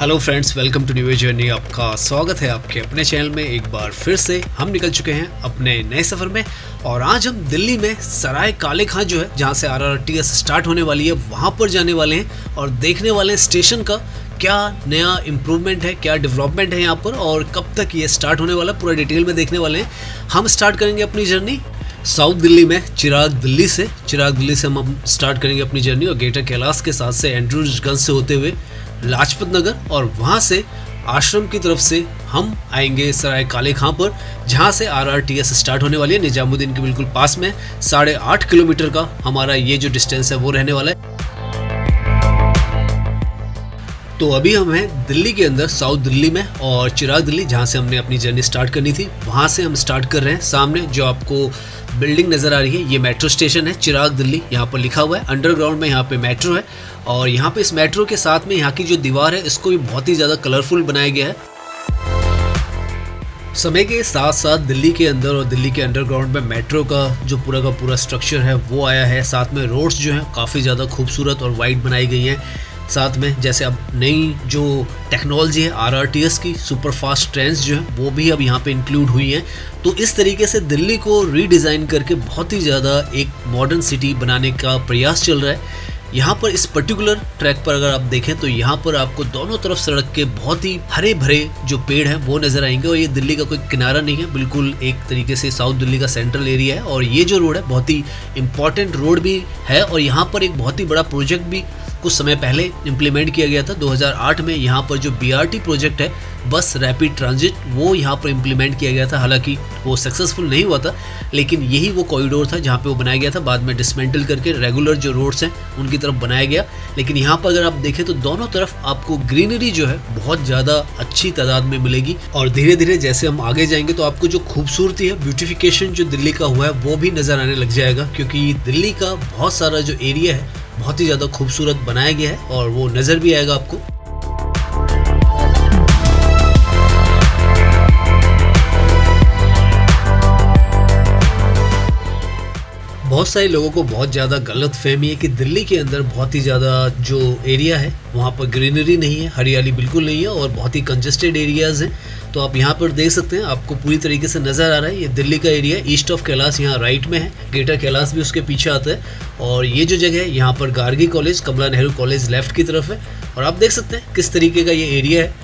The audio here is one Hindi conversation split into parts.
Hello friends, welcome to new journey. आपका स्वागत है आपके अपने चैनल में। एक बार फिर से हम निकल चुके हैं अपने नए सफ़र में और आज हम दिल्ली में सराय काले खां जो है, जहां से RRTS स्टार्ट होने वाली है, वहां पर जाने वाले हैं और देखने वाले हैं स्टेशन का क्या नया इम्प्रूवमेंट है, क्या डेवलपमेंट है यहाँ पर और कब तक ये स्टार्ट होने वाला, पूरा डिटेल में देखने वाले हैं। हम स्टार्ट करेंगे अपनी जर्नी साउथ दिल्ली में, चिराग दिल्ली से हम स्टार्ट करेंगे अपनी जर्नी और ग्रेटर कैलाश के साथ से एंड्रूजगंज से होते हुए लाजपत नगर और वहाँ से आश्रम की तरफ से हम आएंगे सराय काले खां पर, जहाँ से RRTS स्टार्ट होने वाली है। निजामुद्दीन के बिल्कुल पास में 8.5 किलोमीटर का हमारा ये जो डिस्टेंस है वो रहने वाला है। तो अभी हम हैं दिल्ली के अंदर, साउथ दिल्ली में, और चिराग दिल्ली जहाँ से हमने अपनी जर्नी स्टार्ट करनी थी वहाँ से हम स्टार्ट कर रहे हैं। सामने जो आपको बिल्डिंग नज़र आ रही है ये मेट्रो स्टेशन है चिराग दिल्ली, यहाँ पर लिखा हुआ है। अंडरग्राउंड में यहाँ पे मेट्रो है और यहाँ पे इस मेट्रो के साथ में यहाँ की जो दीवार है इसको भी बहुत ही ज़्यादा कलरफुल बनाया गया है। समय के साथ साथ दिल्ली के अंदर और दिल्ली के अंडरग्राउंड में मेट्रो का जो पूरा स्ट्रक्चर है वो आया है। साथ में रोड्स जो हैं काफ़ी ज़्यादा खूबसूरत और वाइड बनाई गई हैं। साथ में जैसे अब नई जो टेक्नोलॉजी है RRTS की, सुपर फास्ट ट्रेन्स जो हैं वो भी अब यहाँ पे इंक्लूड हुई हैं। तो इस तरीके से दिल्ली को रीडिज़ाइन करके बहुत ही ज़्यादा एक मॉडर्न सिटी बनाने का प्रयास चल रहा है। यहाँ पर इस पर्टिकुलर ट्रैक पर अगर आप देखें तो यहाँ पर आपको दोनों तरफ सड़क के बहुत ही हरे भरे जो पेड़ हैं वो नज़र आएंगे और ये दिल्ली का कोई किनारा नहीं है, बिल्कुल एक तरीके से साउथ दिल्ली का सेंट्रल एरिया है। और ये जो रोड है बहुत ही इम्पॉर्टेंट रोड भी है और यहाँ पर एक बहुत ही बड़ा प्रोजेक्ट भी कुछ समय पहले इम्प्लीमेंट किया गया था। 2008 में यहाँ पर जो BRT प्रोजेक्ट है, बस रैपिड ट्रांजिट, वो यहाँ पर इम्प्लीमेंट किया गया था। हालांकि वो सक्सेसफुल नहीं हुआ था, लेकिन यही वो कॉरिडोर था जहाँ पे वो बनाया गया था। बाद में डिसमेंटल करके रेगुलर जो रोड्स हैं उनकी तरफ बनाया गया। लेकिन यहाँ पर अगर आप देखें तो दोनों तरफ आपको ग्रीनरी जो है बहुत ज़्यादा अच्छी तादाद में मिलेगी और धीरे धीरे जैसे हम आगे जाएंगे तो आपको जो खूबसूरती है, ब्यूटिफिकेशन जो दिल्ली का हुआ है वो भी नज़र आने लग जाएगा, क्योंकि दिल्ली का बहुत सारा जो एरिया है बहुत ही ज़्यादा खूबसूरत बनाया गया है और वो नज़र भी आएगा आपको। बहुत सारे लोगों को बहुत ज़्यादा गलत फहमी है कि दिल्ली के अंदर बहुत ही ज़्यादा जो एरिया है वहाँ पर ग्रीनरी नहीं है, हरियाली बिल्कुल नहीं है और बहुत ही कंजेस्टेड एरियाज़ हैं। तो आप यहाँ पर देख सकते हैं, आपको पूरी तरीके से नज़र आ रहा है ये दिल्ली का एरिया। ईस्ट ऑफ कैलाश यहाँ राइट में है, ग्रेटर कैलाश भी उसके पीछे आता है और ये जो जगह है यहाँ पर गार्गी कॉलेज, कमला नेहरू कॉलेज लेफ्ट की तरफ है। और आप देख सकते हैं किस तरीके का ये एरिया है।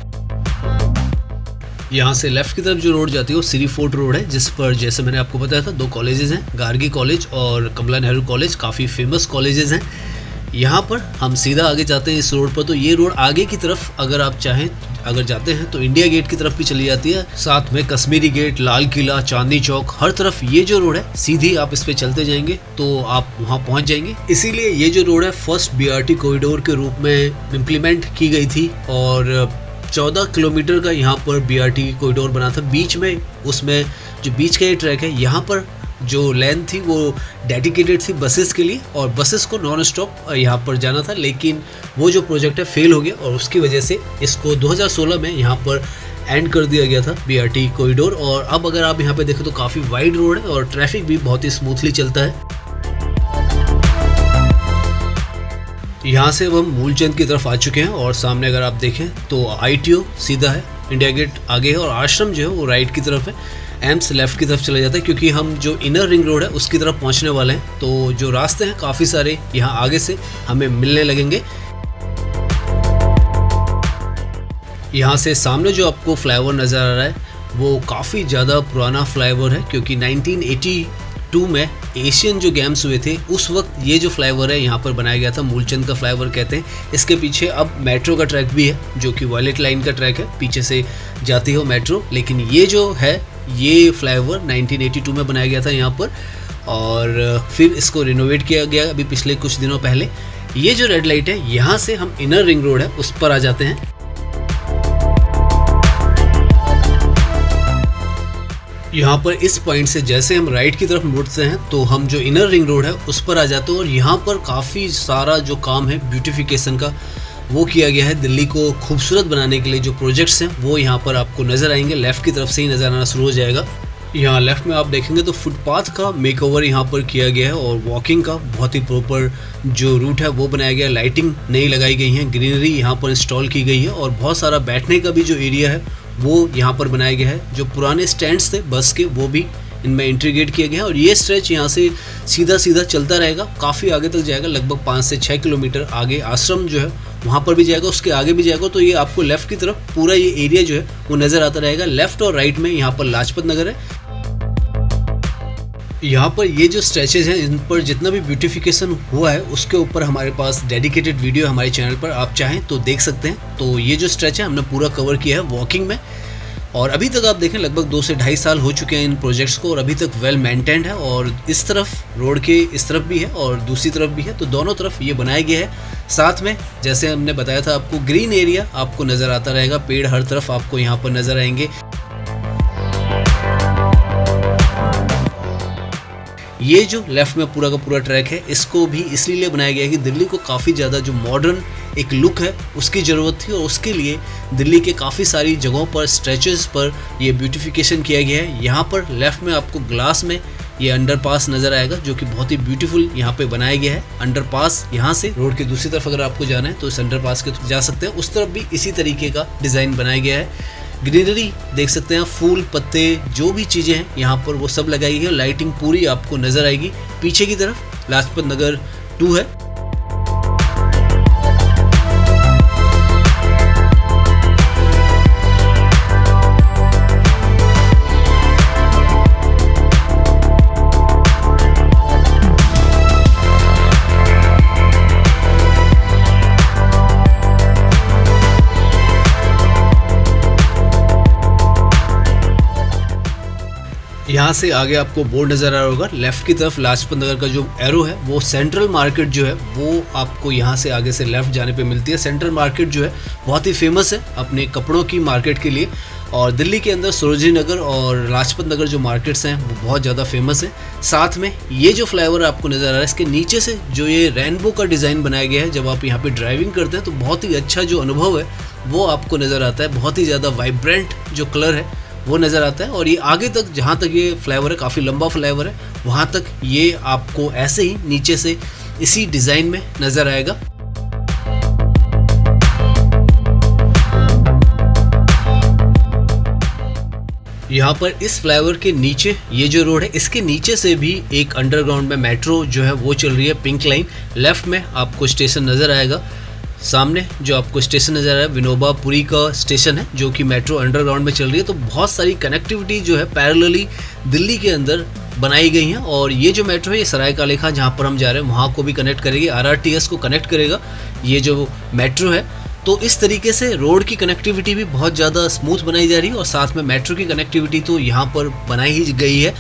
यहाँ से लेफ्ट की तरफ जो रोड जाती है वो श्री फोर्ट रोड है, जिस पर जैसे मैंने आपको बताया था 2 कॉलेजेस हैं, गार्गी कॉलेज और कमला नेहरू कॉलेज, काफ़ी फेमस कॉलेजेस हैं। यहाँ पर हम सीधा आगे जाते हैं इस रोड पर, तो ये रोड आगे की तरफ अगर आप चाहें अगर जाते हैं तो इंडिया गेट की तरफ भी चली जाती है। साथ में कश्मीरी गेट, लाल किला, चांदनी चौक, हर तरफ ये जो रोड है सीधी आप इस पे चलते जाएंगे तो आप वहाँ पहुँच जाएंगे। इसीलिए ये जो रोड है फर्स्ट BRT कॉरिडोर के रूप में इम्प्लीमेंट की गई थी और 14 किलोमीटर का यहाँ पर BRT कॉरिडोर बना था। बीच में उसमें जो बीच का ये ट्रैक है यहाँ पर जो लेन थी वो डेडिकेटेड थी बसेस के लिए और बसेस को नॉन स्टॉप यहाँ पर जाना था, लेकिन वो जो प्रोजेक्ट है फेल हो गया और उसकी वजह से इसको 2016 में यहाँ पर एंड कर दिया गया था BRT कॉरिडोर। और अब अगर आप यहाँ पे देखें तो काफ़ी वाइड रोड है और ट्रैफिक भी बहुत ही स्मूथली चलता है। यहाँ से अब हम मूलचंद की तरफ आ चुके हैं और सामने अगर आप देखें तो ITO सीधा है, इंडिया गेट आगे है और आश्रम जो है वो राइट की तरफ है, एम्स लेफ्ट की तरफ चला जाता है, क्योंकि हम जो इनर रिंग रोड है उसकी तरफ पहुंचने वाले हैं। तो जो रास्ते हैं काफ़ी सारे यहाँ आगे से हमें मिलने लगेंगे। यहाँ से सामने जो आपको फ्लाईओवर नज़र आ रहा है वो काफ़ी ज़्यादा पुराना फ्लाईओवर है, क्योंकि 1982 में एशियन जो गेम्स हुए थे उस वक्त ये जो फ्लाईओवर है यहाँ पर बनाया गया था, मूलचंद का फ्लाईओवर कहते हैं। इसके पीछे अब मेट्रो का ट्रैक भी है जो कि वॉयलेट लाइन का ट्रैक है, पीछे से जाती है मेट्रो। लेकिन ये जो है ये फ्लाईओवर 1982 में बनाया गया था यहाँ पर और फिर इसको रिनोवेट किया गया अभी पिछले कुछ दिनों पहले। ये जो रेड लाइट है यहाँ से हम इनर रिंग रोड है उस पर आ जाते हैं। यहाँ पर इस पॉइंट से जैसे हम राइट की तरफ मुड़ते हैं तो हम जो इनर रिंग रोड है उस पर आ जाते हैं और यहाँ पर काफ़ी सारा जो काम है ब्यूटिफिकेशन का वो किया गया है। दिल्ली को खूबसूरत बनाने के लिए जो प्रोजेक्ट्स हैं वो यहाँ पर आपको नज़र आएंगे, लेफ़्ट की तरफ से ही नज़र आना शुरू हो जाएगा। यहाँ लेफ्ट में आप देखेंगे तो फुटपाथ का मेकओवर यहाँ पर किया गया है और वॉकिंग का बहुत ही प्रॉपर जो रूट है वो बनाया गया है। लाइटिंग नई लगाई गई है, ग्रीनरी यहाँ पर इंस्टॉल की गई है और बहुत सारा बैठने का भी जो एरिया है वो यहाँ पर बनाया गया है। जो पुराने स्टैंड्स थे बस के वो भी इनमें इंटीग्रेट किया गया है और ये स्ट्रेच यहाँ से सीधा सीधा चलता रहेगा, काफ़ी आगे तक जाएगा, लगभग 5 से 6 किलोमीटर आगे आश्रम जो है वहाँ पर भी जाएगा, उसके आगे भी जाएगा। तो ये आपको लेफ़्ट की तरफ पूरा ये एरिया जो है वो नज़र आता रहेगा। लेफ़्ट और राइट में यहाँ पर लाजपत नगर है। यहाँ पर ये जो स्ट्रेचेज हैं इन पर जितना भी ब्यूटिफिकेशन हुआ है उसके ऊपर हमारे पास डेडिकेटेड वीडियो हमारे चैनल पर, आप चाहें तो देख सकते हैं। तो ये जो स्ट्रेच है हमने पूरा कवर किया है वॉकिंग में और अभी तक आप देखें लगभग 2 से 2.5 साल हो चुके हैं इन प्रोजेक्ट्स को और अभी तक वेल मेंटेन्ड है। और इस तरफ रोड के इस तरफ भी है और दूसरी तरफ भी है, तो दोनों तरफ ये बनाया गया है। साथ में जैसे हमने बताया था आपको ग्रीन एरिया आपको नज़र आता रहेगा, पेड़ हर तरफ आपको यहाँ पर नज़र आएंगे। ये जो लेफ़्ट में पूरा का पूरा ट्रैक है इसको भी इसलिए बनाया गया है कि दिल्ली को काफ़ी ज़्यादा जो मॉडर्न एक लुक है उसकी ज़रूरत थी और उसके लिए दिल्ली के काफ़ी सारी जगहों पर स्ट्रेचेस पर ये ब्यूटिफिकेशन किया गया है। यहाँ पर लेफ़्ट में आपको ग्लास में ये अंडरपास नज़र आएगा जो कि बहुत ही ब्यूटीफुल यहाँ पे बनाया गया है। अंडरपास यहाँ से रोड की दूसरी तरफ अगर आपको जाना है तो इस अंडरपास के जा सकते हैं, उस तरफ भी इसी तरीके का डिज़ाइन बनाया गया है। ग्रीनरी देख सकते हैं, फूल पत्ते जो भी चीज़ें हैं यहाँ पर वो सब लगाई गई है। लाइटिंग पूरी आपको नज़र आएगी। पीछे की तरफ लाजपत नगर 2 है। यहाँ से आगे आपको बोर्ड नज़र आ रहा होगा, लेफ़्ट की तरफ लाजपत नगर का जो एरो है वो सेंट्रल मार्केट जो है वो आपको यहाँ से आगे से लेफ़्ट जाने पे मिलती है। सेंट्रल मार्केट जो है बहुत ही फेमस है अपने कपड़ों की मार्केट के लिए और दिल्ली के अंदर सरोजनी नगर और लाजपत नगर जो मार्केट्स हैं वो बहुत ज़्यादा फेमस है। साथ में ये जो फ्लाईओवर आपको नज़र आ रहा है इसके नीचे से जो ये रेनबो का डिज़ाइन बनाया गया है, जब आप यहाँ पर ड्राइविंग करते हैं तो बहुत ही अच्छा जो अनुभव है वो आपको नज़र आता है। बहुत ही ज़्यादा वाइब्रेंट जो कलर है वो नज़र आता है और ये आगे तक जहाँ तक ये फ्लाईओवर है, काफ़ी लंबा फ्लाईओवर है, वहाँ तक ये आपको ऐसे ही नीचे से इसी डिज़ाइन में नज़र आएगा। यहाँ पर इस फ्लाईओवर के नीचे ये जो रोड है इसके नीचे से भी एक अंडरग्राउंड में मेट्रो जो है वो चल रही है, पिंक लाइन। लेफ़्ट में आपको स्टेशन नज़र आएगा, सामने जो आपको स्टेशन नज़र आ रहा है विनोबा पुरी का स्टेशन है जो कि मेट्रो अंडरग्राउंड में चल रही है। तो बहुत सारी कनेक्टिविटी जो है पैरेलली दिल्ली के अंदर बनाई गई हैं और ये जो मेट्रो है ये सराय काले खां जहाँ पर हम जा रहे हैं वहाँ को भी कनेक्ट करेगी, RRTS को कनेक्ट करेगा ये जो मेट्रो है। तो इस तरीके से रोड की कनेक्टिविटी भी बहुत ज़्यादा स्मूथ बनाई जा रही है और साथ में मेट्रो की कनेक्टिविटी तो यहाँ पर बनाई ही गई है।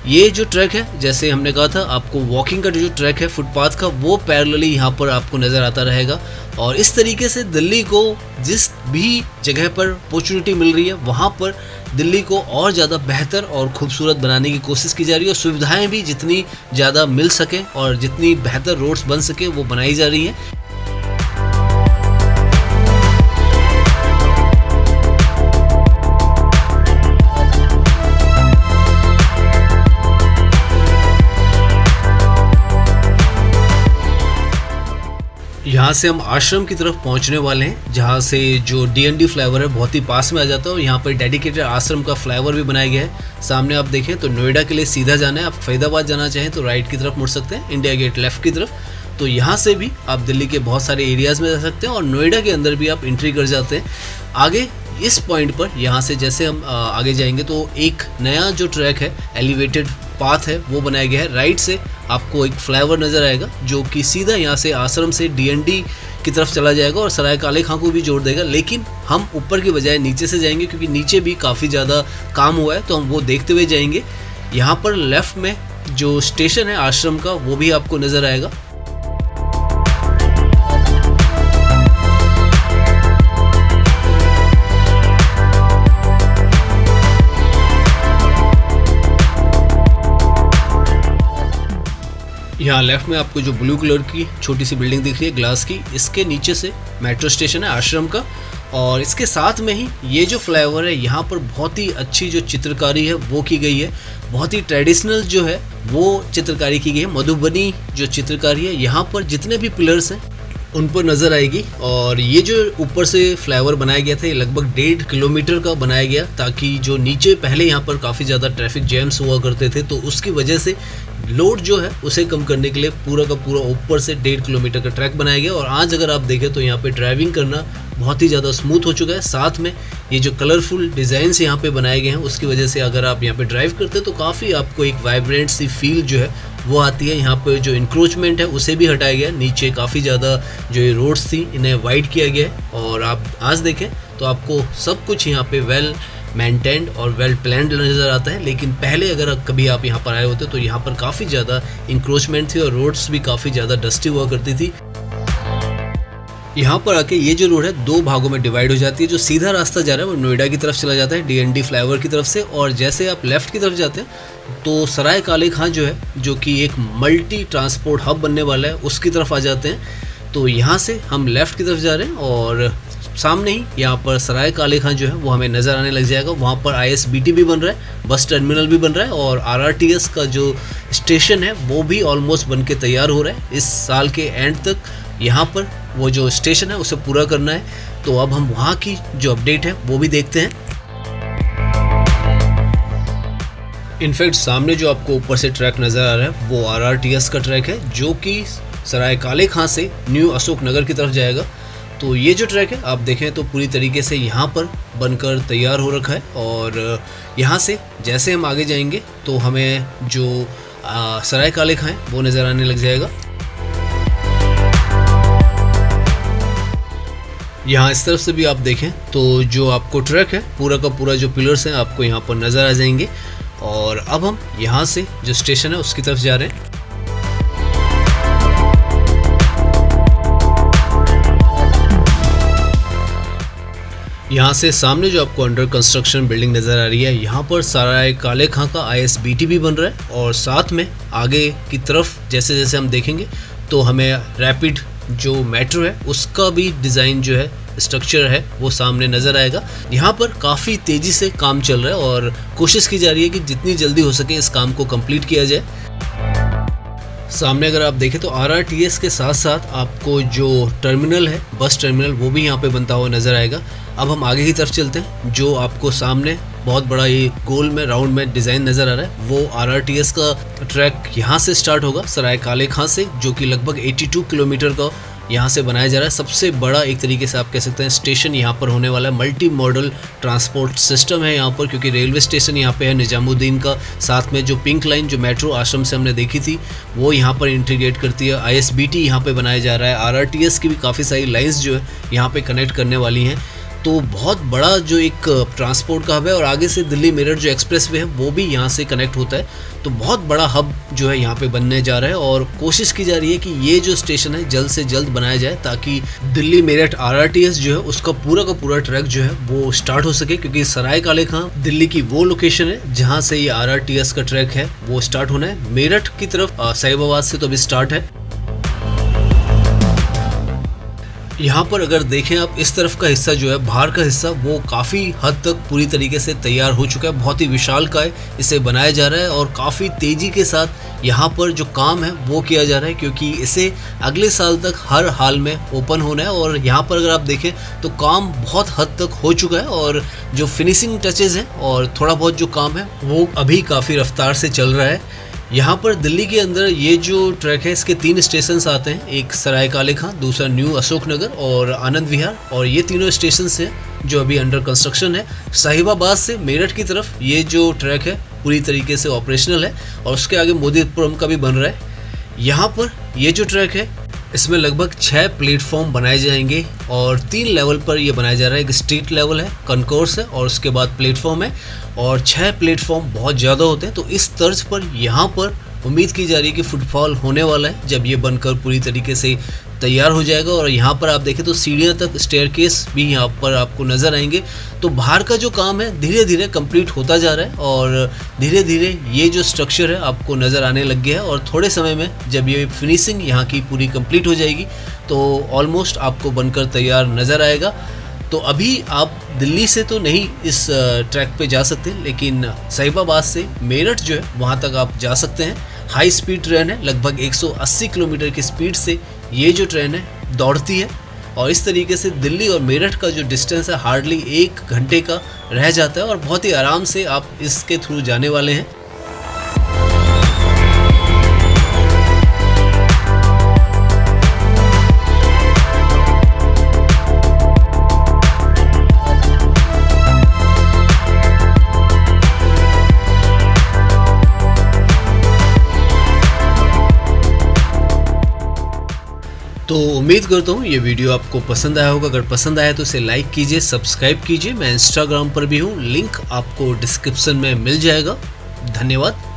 ये जो ट्रैक है जैसे हमने कहा था आपको वॉकिंग का जो ट्रैक है फुटपाथ का वो पैरेलली यहाँ पर आपको नज़र आता रहेगा और इस तरीके से दिल्ली को जिस भी जगह पर अपॉर्चुनिटी मिल रही है वहाँ पर दिल्ली को और ज़्यादा बेहतर और खूबसूरत बनाने की कोशिश की जा रही है और सुविधाएं भी जितनी ज़्यादा मिल सकें और जितनी बेहतर रोड्स बन सकें वो बनाई जा रही हैं। यहाँ से हम आश्रम की तरफ पहुँचने वाले हैं जहाँ से जो DND फ्लाईओवर है बहुत ही पास में आ जाता है और यहाँ पर डेडिकेटेड आश्रम का फ्लाईओवर भी बनाया गया है। सामने आप देखें तो नोएडा के लिए सीधा जाना है, आप फरीदाबाद जाना चाहें तो राइट की तरफ मुड़ सकते हैं, इंडिया गेट लेफ़्ट की तरफ। तो यहाँ से भी आप दिल्ली के बहुत सारे एरियाज़ में जा सकते हैं और नोएडा के अंदर भी आप एंट्री कर जाते हैं। आगे इस पॉइंट पर यहाँ से जैसे हम आगे जाएंगे तो एक नया जो ट्रैक है एलिवेटेड पाथ है वो बनाया गया है। राइट से आपको एक फ्लाईओवर नज़र आएगा जो कि सीधा यहाँ से आश्रम से DND की तरफ चला जाएगा और सराय काले खां को भी जोड़ देगा, लेकिन हम ऊपर की बजाय नीचे से जाएंगे क्योंकि नीचे भी काफ़ी ज़्यादा काम हुआ है तो हम वो देखते हुए जाएंगे। यहाँ पर लेफ़्ट में जो स्टेशन है आश्रम का वो भी आपको नज़र आएगा। यहाँ लेफ्ट में आपको जो ब्लू कलर की छोटी सी बिल्डिंग दिख रही है ग्लास की, इसके नीचे से मेट्रो स्टेशन है आश्रम का। और इसके साथ में ही ये जो फ्लाईओवर है, यहाँ पर बहुत ही अच्छी जो चित्रकारी है वो की गई है। बहुत ही ट्रेडिशनल जो है वो चित्रकारी की गई है। मधुबनी जो चित्रकारी है यहाँ पर जितने भी पिलर्स हैं उन पर नज़र आएगी। और ये जो ऊपर से फ्लाईओवर बनाया गया था, ये लगभग 1.5 किलोमीटर का बनाया गया, ताकि जो नीचे पहले यहाँ पर काफ़ी ज़्यादा ट्रैफिक जैम्स हुआ करते थे, तो उसकी वजह से लोड जो है उसे कम करने के लिए पूरा का पूरा ऊपर से 1.5 किलोमीटर का ट्रैक बनाया गया। और आज अगर आप देखें तो यहाँ पे ड्राइविंग करना बहुत ही ज़्यादा स्मूथ हो चुका है। साथ में ये जो कलरफुल डिज़ाइंस यहाँ पे बनाए गए हैं, उसकी वजह से अगर आप यहाँ पे ड्राइव करते हैं तो काफ़ी आपको एक वाइब्रेंट सी फील जो है वो आती है। यहाँ पे जो इंक्रोचमेंट है उसे भी हटाया गया है। नीचे काफ़ी ज़्यादा जो ये रोड्स थी इन्हें वाइड किया गया है। और आप आज देखें तो आपको सब कुछ यहाँ पे वेल मेंटेन्ड और वेल प्लान्ड नज़र आता है। लेकिन पहले अगर कभी आप यहाँ पर आए होते तो यहाँ पर काफ़ी ज़्यादा इंक्रोचमेंट थी और रोड्स भी काफ़ी ज़्यादा डस्टी हुआ करती थी। यहाँ पर आके ये जो रोड है 2 भागों में डिवाइड हो जाती है। जो सीधा रास्ता जा रहा है वो नोएडा की तरफ चला जाता है, DND फ्लाईओवर की तरफ से। और जैसे आप लेफ़्ट की तरफ जाते हैं तो सराय काले खां जो है, जो कि एक मल्टी ट्रांसपोर्ट हब बनने वाला है, उसकी तरफ आ जाते हैं। तो यहाँ से हम लेफ़्ट की तरफ जा रहे हैं और सामने ही यहाँ पर सराय काले खां जो है वो हमें नज़र आने लग जाएगा। वहाँ पर ISBT भी बन रहा है, बस टर्मिनल भी बन रहा है, और RRTS का जो स्टेशन है वो भी ऑलमोस्ट बन के तैयार हो रहा है। इस साल के एंड तक यहाँ पर वो जो स्टेशन है उसे पूरा करना है। तो अब हम वहाँ की जो अपडेट है वो भी देखते हैं। इनफैक्ट सामने जो आपको ऊपर से ट्रैक नज़र आ रहा है वो RRTS का ट्रैक है, जो कि सराय काले खां से न्यू अशोक नगर की तरफ जाएगा। तो ये जो ट्रैक है आप देखें तो पूरी तरीके से यहाँ पर बनकर तैयार हो रखा है। और यहाँ से जैसे हम आगे जाएंगे तो हमें जो सराय काले खां है वो नज़र आने लग जाएगा। यहाँ इस तरफ से भी आप देखें तो जो आपको ट्रैक है पूरा का पूरा जो पिलर्स हैं आपको यहाँ पर नज़र आ जाएंगे। और अब हम यहाँ से जो स्टेशन है उसकी तरफ जा रहे हैं। यहाँ से सामने जो आपको अंडर कंस्ट्रक्शन बिल्डिंग नज़र आ रही है, यहाँ पर सराय काले खां का ISBT भी बन रहा है। और साथ में आगे की तरफ जैसे जैसे हम देखेंगे तो हमें रैपिड जो मेट्रो है उसका भी डिज़ाइन जो है, स्ट्रक्चर है, वो सामने नज़र आएगा। यहाँ पर काफ़ी तेज़ी से काम चल रहा है और कोशिश की जा रही है कि जितनी जल्दी हो सके इस काम को कंप्लीट किया जाए। सामने अगर आप देखें तो RRTS के साथ साथ आपको जो टर्मिनल है, बस टर्मिनल, वो भी यहाँ पे बनता हुआ नज़र आएगा। अब हम आगे की तरफ चलते हैं। जो आपको सामने बहुत बड़ा ये गोल में राउंड में डिज़ाइन नज़र आ रहा है वो RRTS का ट्रैक यहाँ से स्टार्ट होगा सराय काले खां से, जो कि लगभग 82 किलोमीटर का यहाँ से बनाया जा रहा है। सबसे बड़ा एक तरीके से आप कह सकते हैं स्टेशन यहाँ पर होने वाला है। मल्टी मॉडल ट्रांसपोर्ट सिस्टम है यहाँ पर, क्योंकि रेलवे स्टेशन यहाँ पे है निजामुद्दीन का। साथ में जो पिंक लाइन जो मेट्रो आश्रम से हमने देखी थी वो यहाँ पर इंटीग्रेट करती है। ISBT यहाँ पे बनाया जा रहा है। RRTS की भी काफ़ी सारी लाइन्स जो है यहाँ पे कनेक्ट करने वाली हैं। तो बहुत बड़ा जो एक ट्रांसपोर्ट का हब है। और आगे से दिल्ली मेरठ जो एक्सप्रेसवे है वो भी यहाँ से कनेक्ट होता है। तो बहुत बड़ा हब जो है यहाँ पे बनने जा रहा है और कोशिश की जा रही है कि ये जो स्टेशन है जल्द से जल्द बनाया जाए, ताकि दिल्ली मेरठ RRTS जो है उसका पूरा का पूरा ट्रैक जो है वो स्टार्ट हो सके। क्योंकि सराय काले खां दिल्ली की वो लोकेशन है जहाँ से ये RRTS का ट्रैक है वो स्टार्ट होना है। मेरठ की तरफ साहिबाबाद से तो अभी स्टार्ट है। यहाँ पर अगर देखें आप, इस तरफ का हिस्सा जो है, बाहर का हिस्सा, वो काफ़ी हद तक पूरी तरीके से तैयार हो चुका है। बहुत ही विशालकाय इसे बनाया जा रहा है और काफ़ी तेज़ी के साथ यहाँ पर जो काम है वो किया जा रहा है, क्योंकि इसे अगले साल तक हर हाल में ओपन होना है। और यहाँ पर अगर आप देखें तो काम बहुत हद तक हो चुका है और जो फिनिशिंग टचेज़ हैं और थोड़ा बहुत जो काम है वो अभी काफ़ी रफ्तार से चल रहा है। यहाँ पर दिल्ली के अंदर ये जो ट्रैक है इसके 3 स्टेशन आते हैं, एक सराय काले खां, दूसरा न्यू अशोक नगर और आनंद विहार। और ये तीनों स्टेशन हैं जो अभी अंडर कंस्ट्रक्शन है। साहिबाबाद से मेरठ की तरफ ये जो ट्रैक है पूरी तरीके से ऑपरेशनल है और उसके आगे मोदीपुरम का भी बन रहा है। यहाँ पर ये जो ट्रैक है इसमें लगभग 6 प्लेटफॉर्म बनाए जाएंगे और 3 लेवल पर ये बनाया जा रहा है। एक स्ट्रीट लेवल है, कॉन्कोर्स है और उसके बाद प्लेटफॉर्म है। और 6 प्लेटफॉर्म बहुत ज़्यादा होते हैं, तो इस तर्ज पर यहाँ पर उम्मीद की जा रही है कि फुटफॉल होने वाला है जब ये बनकर पूरी तरीके से तैयार हो जाएगा। और यहाँ पर आप देखें तो सीढ़ियाँ तक स्टेयरकेस भी यहाँ पर आपको नज़र आएंगे। तो बाहर का जो काम है धीरे धीरे कंप्लीट होता जा रहा है और धीरे धीरे ये जो स्ट्रक्चर है आपको नज़र आने लग गया है। और थोड़े समय में जब ये फिनिशिंग यहाँ की पूरी कंप्लीट हो जाएगी तो ऑलमोस्ट आपको बनकर तैयार नज़र आएगा। तो अभी आप दिल्ली से तो नहीं इस ट्रैक पे जा सकते, लेकिन साहिबाबाद से मेरठ जो है वहाँ तक आप जा सकते हैं। हाई स्पीड ट्रेन है, लगभग 180 किलोमीटर की स्पीड से ये जो ट्रेन है दौड़ती है और इस तरीके से दिल्ली और मेरठ का जो डिस्टेंस है हार्डली 1 घंटे का रह जाता है और बहुत ही आराम से आप इसके थ्रू जाने वाले हैं। तो उम्मीद करता हूँ ये वीडियो आपको पसंद आया होगा। अगर पसंद आया तो इसे लाइक कीजिए, सब्सक्राइब कीजिए। मैं इंस्टाग्राम पर भी हूँ, लिंक आपको डिस्क्रिप्शन में मिल जाएगा। धन्यवाद।